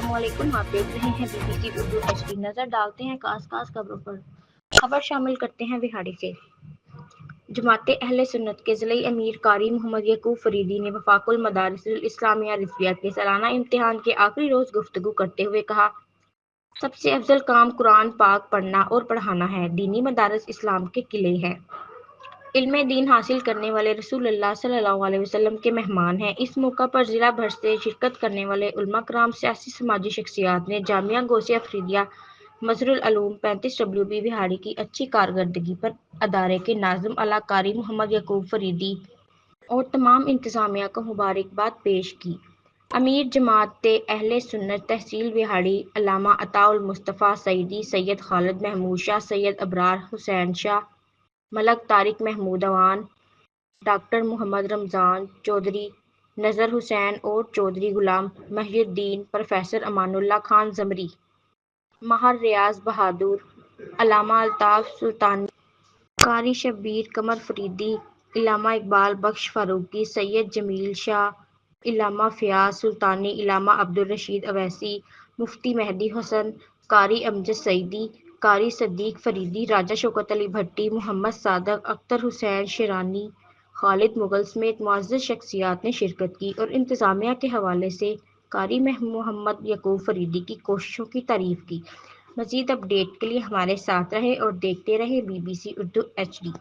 السلام علیکم، آپ دیکھ رہے ہیں BBC اردو HD۔ نظر ڈالتے ہیں خاص خبروں پر۔ خبر شامل کرتے ہیں بہاڑی سے۔ جماعت اہل سنت کے ضلعی امیر قاری محمد یعقوب فریدی نے وفاق المدارس الاسلامیہ رضویہ کے سالانہ امتحان کے آخری روز گفتگو کرتے ہوئے کہا، سب سے افضل کام قرآن پاک پڑھنا اور پڑھانا ہے۔ دینی مدارس اسلام کے قلعے ہیں۔ علم دین حاصل کرنے والے رسول اللہ صلی اللہ علیہ وسلم کے مہمان ہیں۔ اس موقع پر ضلع بھر سے شرکت کرنے والے علماء کرام، سیاسی سماجی شخصیات نے جامعہ غوثیہ فریدیہ مظہر العلوم 35WB بہاڑی کی اچھی کارکردگی پر ادارے کے ناظم اعلیٰ قاری محمد یعقوب فریدی اور تمام انتظامیہ کو مبارکباد پیش کی۔ امیر جماعت اہل سنت تحصیل بہاڑی علامہ عطاء المصطفیٰ سعیدی، سید خالد محمود شاہ، سید ابرار حسین شاہ، ملک طارق محمود اعوان، ڈاکٹر محمد رمضان چودھری، نذر حسین اور چودھری غلام محی الدین، پروفیسر امان اللہ خان زمری، ماہر ریاض بہادر، علامہ الطاف سلطانی، قاری شبیر قمر فریدی، علامہ اقبال بخش فاروقی، سید جمیل شاہ، علامہ فیاض سلطانی، علامہ عبدالرشید اویسی، مفتی مہدی حسن، قاری امجد سعیدی، قاری صدیق فریدی، راجہ شوکت علی بھٹی، محمد صادق، اختر حسین شیرانی، خالد مغل سمیت معزز شخصیات نے شرکت کی اور انتظامیہ کے حوالے سے قاری محمد یعقوب فریدی کی کوششوں کی تعریف کی۔ مزید اپ ڈیٹ کے لیے ہمارے ساتھ رہیں اور دیکھتے رہیں BBC اردو HD۔